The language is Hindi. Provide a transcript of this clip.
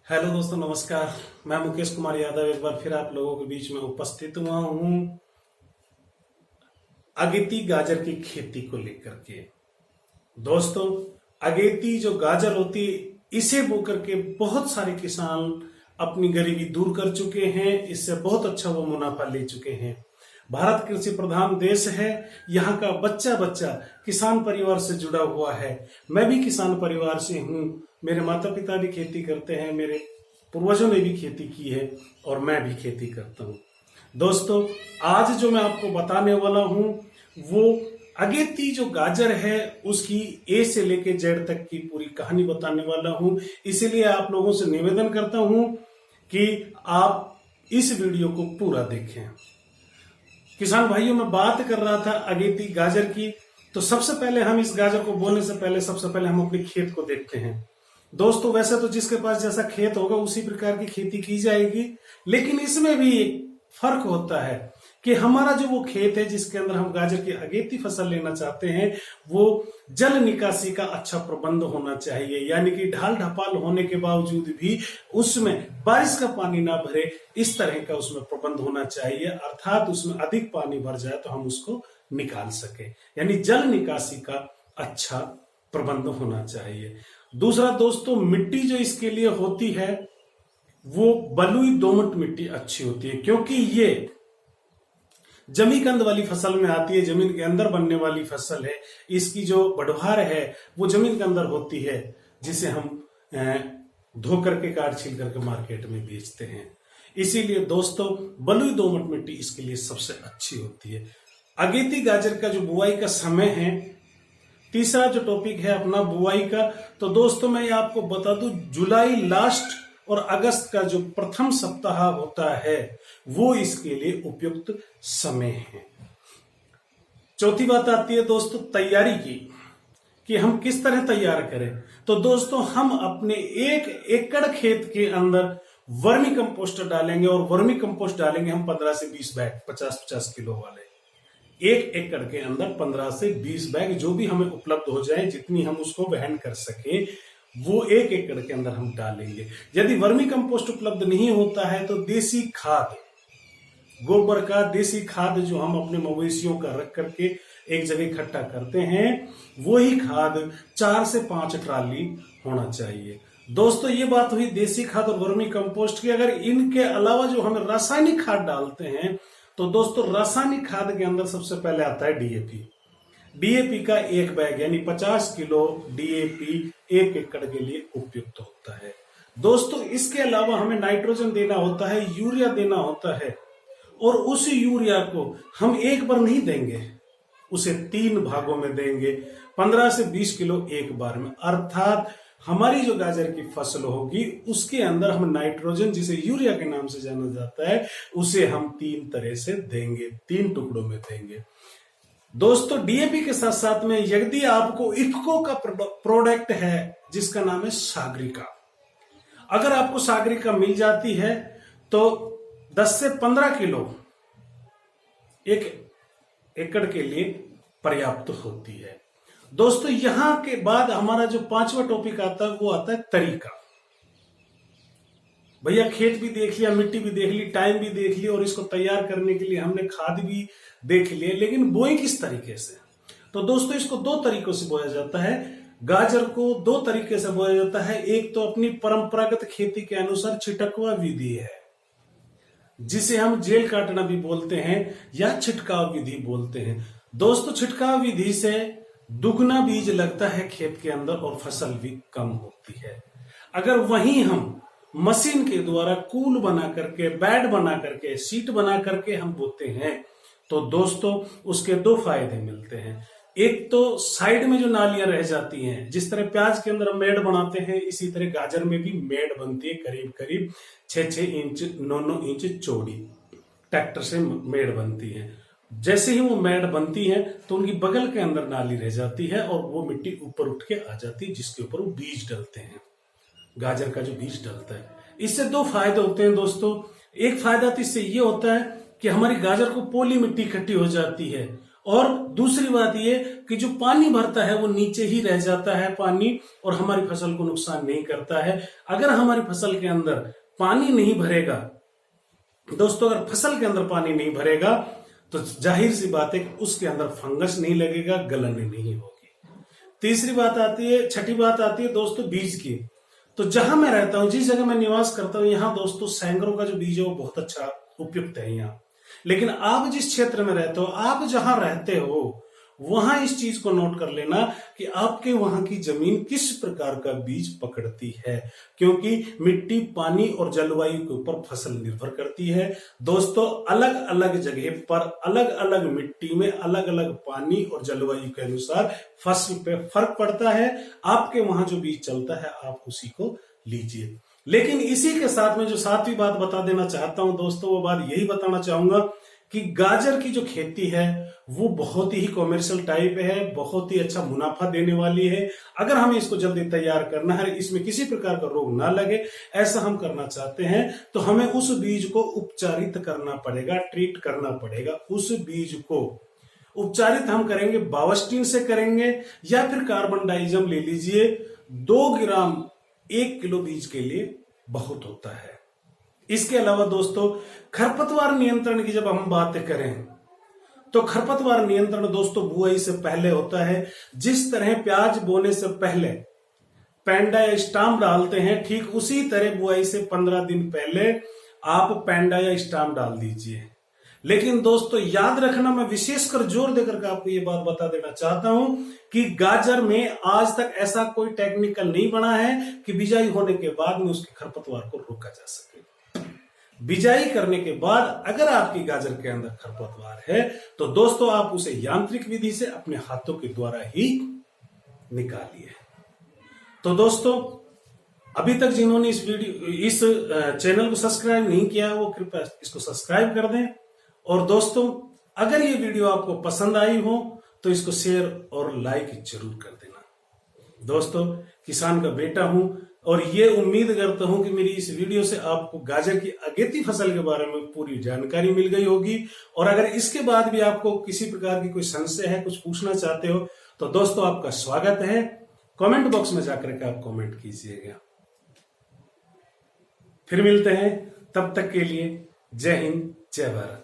हेलो दोस्तों, नमस्कार। मैं मुकेश कुमार यादव एक बार फिर आप लोगों के बीच में उपस्थित हुआ हूं अगेती गाजर की खेती को लेकर के। दोस्तों, अगेती जो गाजर होती है इसे बो करके बहुत सारे किसान अपनी गरीबी दूर कर चुके हैं। इससे बहुत अच्छा वो मुनाफा ले चुके हैं। भारत कृषि प्रधान देश है। यहाँ का बच्चा बच्चा किसान परिवार से जुड़ा हुआ है। मैं भी किसान परिवार से हूँ। मेरे माता पिता भी खेती करते हैं, मेरे पूर्वजों ने भी खेती की है और मैं भी खेती करता हूँ। दोस्तों, आज जो मैं आपको बताने वाला हूँ वो अगेती जो गाजर है उसकी ए से लेके जेड तक की पूरी कहानी बताने वाला हूँ। इसीलिए आप लोगों से निवेदन करता हूँ कि आप इस वीडियो को पूरा देखें। किसान भाइयों, मैं बात कर रहा था अगेती गाजर की। तो सबसे पहले हम इस गाजर को बोने से पहले सबसे पहले हम अपने खेत को देखते हैं। दोस्तों, वैसे तो जिसके पास जैसा खेत होगा उसी प्रकार की खेती की जाएगी, लेकिन इसमें भी एक फर्क होता है कि हमारा जो वो खेत है जिसके अंदर हम गाजर की अगेती फसल लेना चाहते हैं वो जल निकासी का अच्छा प्रबंध होना चाहिए। यानी कि ढाल ढपाल होने के बावजूद भी उसमें बारिश का पानी ना भरे, इस तरह का उसमें प्रबंध होना चाहिए। अर्थात उसमें अधिक पानी भर जाए तो हम उसको निकाल सके, यानी जल निकासी का अच्छा प्रबंध होना चाहिए। दूसरा दोस्तों, मिट्टी जो इसके लिए होती है वो बलुई दोमट मिट्टी अच्छी होती है, क्योंकि ये जमीकंद वाली फसल में आती है। जमीन के अंदर बनने वाली फसल है। इसकी जो बढ़वार है वो जमीन के अंदर होती है, जिसे हम धो करके काट छील करके मार्केट में बेचते हैं। इसीलिए दोस्तों, बलुई दोमट मिट्टी इसके लिए सबसे अच्छी होती है। अगेती गाजर का जो बुआई का समय है, तीसरा जो टॉपिक है अपना बुआई का, तो दोस्तों मैं आपको बता दूं, जुलाई लास्ट और अगस्त का जो प्रथम सप्ताह होता है वो इसके लिए उपयुक्त समय है। चौथी बात आती है दोस्तों तैयारी की, कि हम किस तरह तैयार करें। तो दोस्तों, हम अपने 1 एकड़ खेत के अंदर वर्मी कंपोस्ट डालेंगे, और वर्मी कंपोस्ट डालेंगे हम 15 से 20 बैग 50-50 किलो वाले। 1 एकड़ के अंदर 15 से 20 बैग जो भी हमें उपलब्ध हो जाए, जितनी हम उसको वहन कर सके, वो 1 एकड़ के अंदर हम डालेंगे। यदि वर्मी कंपोस्ट उपलब्ध नहीं होता है तो देसी खाद, गोबर का देसी खाद जो हम अपने मवेशियों का रख करके एक जगह इकट्ठा करते हैं, वो ही खाद 4 से 5 ट्राली होना चाहिए। दोस्तों, ये बात हुई देसी खाद और वर्मी कंपोस्ट की। अगर इनके अलावा जो हम रासायनिक खाद डालते हैं, तो दोस्तों रासायनिक खाद के अंदर सबसे पहले आता है डीएपी। डीएपी का 1 बैग यानी 50 किलो डीएपी 1 एकड़ के लिए उपयुक्त होता है। दोस्तों, इसके अलावा हमें नाइट्रोजन देना होता है, यूरिया देना होता है, और उस यूरिया को हम एक बार नहीं देंगे, उसे 3 भागों में देंगे, 15 से 20 किलो एक बार में। अर्थात हमारी जो गाजर की फसल होगी उसके अंदर हम नाइट्रोजन, जिसे यूरिया के नाम से जाना जाता है, उसे हम 3 तरह से देंगे, 3 टुकड़ों में देंगे। दोस्तों, डीएपी के साथ साथ में यदि आपको इफको का प्रोडक्ट है जिसका नाम है सागरिका, अगर आपको सागरिका मिल जाती है तो 10 से 15 किलो 1 एकड़ के लिए पर्याप्त होती है। दोस्तों, यहां के बाद हमारा जो 5वां टॉपिक आता है वो आता है तरीका। भैया, खेत भी देख लिया, मिट्टी भी देख ली, टाइम भी देख लिया, और इसको तैयार करने के लिए हमने खाद भी देख लिए, लेकिन बोई किस तरीके से। तो दोस्तों, इसको 2 तरीकों से बोया जाता है। गाजर को 2 तरीके से बोया जाता है। एक तो अपनी परंपरागत खेती के अनुसार छिटकवा विधि है, जिसे हम जेल काटना भी बोलते हैं या छिटकाव विधि बोलते हैं। दोस्तों, छिटकाव विधि से दुगना बीज लगता है खेत के अंदर और फसल भी कम होती है। अगर वहीं हम मशीन के द्वारा कूल बना करके, बेड बना करके, सीट बना करके हम बोते हैं, तो दोस्तों उसके 2 फायदे मिलते हैं। एक तो साइड में जो नालियां रह जाती हैं, जिस तरह प्याज के अंदर हम मेड़ बनाते हैं, इसी तरह गाजर में भी मेड़ बनती है, करीब करीब 6-6 इंच 9-9 इंच चौड़ी ट्रैक्टर से मेड़ बनती है। जैसे ही वो मेड़ बनती है तो उनकी बगल के अंदर नाली रह जाती है और वो मिट्टी ऊपर उठ के आ जाती है, जिसके ऊपर वो बीज डलते हैं, गाजर का जो बीज डलता है। इससे 2 फायदे होते हैं दोस्तों। एक फायदा तो इससे ये होता है कि हमारी गाजर को पोली मिट्टी इकट्ठी हो जाती है, और दूसरी बात ये कि जो पानी भरता है वो नीचे ही रह जाता है पानी, और हमारी फसल को नुकसान नहीं करता है। अगर हमारी फसल के अंदर पानी नहीं भरेगा दोस्तों, अगर फसल के अंदर पानी नहीं भरेगा तो जाहिर सी बात है कि उसके अंदर फंगस नहीं लगेगा, गलन नहीं होगी। तीसरी बात आती है, छठी बात आती है दोस्तों बीज की। तो जहां मैं रहता हूं, जिस जगह मैं निवास करता हूं, यहाँ दोस्तों सैंगरों का जो बीज है वो बहुत अच्छा उपयुक्त है यहाँ। लेकिन आप जिस क्षेत्र में रहते हो, आप जहां रहते हो, वहां इस चीज को नोट कर लेना कि आपके वहां की जमीन किस प्रकार का बीज पकड़ती है, क्योंकि मिट्टी, पानी और जलवायु के ऊपर फसल निर्भर करती है। दोस्तों अलग अलग जगह पर अलग अलग मिट्टी में अलग अलग पानी और जलवायु के अनुसार फसल पे फर्क पड़ता है। आपके वहां जो बीज चलता है आप उसी को लीजिए। लेकिन इसी के साथ में जो सातवीं बात बता देना चाहता हूं दोस्तों, वो बात यही बताना चाहूंगा कि गाजर की जो खेती है वो बहुत ही कॉमर्शियल टाइप है, बहुत ही अच्छा मुनाफा देने वाली है। अगर हमें इसको जल्दी तैयार करना है, इसमें किसी प्रकार का रोग ना लगे, ऐसा हम करना चाहते हैं, तो हमें उस बीज को उपचारित करना पड़ेगा, ट्रीट करना पड़ेगा। उस बीज को उपचारित हम करेंगे, बावस्टीन से करेंगे या फिर कार्बन डाइजम ले लीजिए। 2 ग्राम 1 किलो बीज के लिए बहुत होता है। इसके अलावा दोस्तों खरपतवार नियंत्रण की जब हम बात करें तो खरपतवार नियंत्रण दोस्तों बुआई से पहले होता है। जिस तरह प्याज बोने से पहले पेंडा या स्टाम्प डालते हैं, ठीक उसी तरह बुआई से 15 दिन पहले आप पेंडा या स्टाम्प डाल दीजिए। लेकिन दोस्तों याद रखना, मैं विशेषकर जोर देकर के आपको ये बात बता देना चाहता हूं कि गाजर में आज तक ऐसा कोई टेक्निकल नहीं बना है कि बिजाई होने के बाद में उसके खरपतवार को रोका जा सके। बिजाई करने के बाद अगर आपकी गाजर के अंदर खरपतवार है तो दोस्तों आप उसे यांत्रिक विधि से अपने हाथों के द्वारा ही निकालिए। तो दोस्तों अभी तक जिन्होंने इस चैनल को सब्सक्राइब नहीं किया है वो कृपया इसको सब्सक्राइब कर दें। और दोस्तों अगर ये वीडियो आपको पसंद आई हो तो इसको शेयर और लाइक जरूर कर देना। दोस्तों किसान का बेटा हूं और ये उम्मीद करता हूं कि मेरी इस वीडियो से आपको गाजर की अगेती फसल के बारे में पूरी जानकारी मिल गई होगी। और अगर इसके बाद भी आपको किसी प्रकार की कोई संशय है, कुछ पूछना चाहते हो, तो दोस्तों आपका स्वागत है। कमेंट बॉक्स में जाकर के आप कमेंट कीजिएगा। फिर मिलते हैं, तब तक के लिए जय हिंद, जय भारत।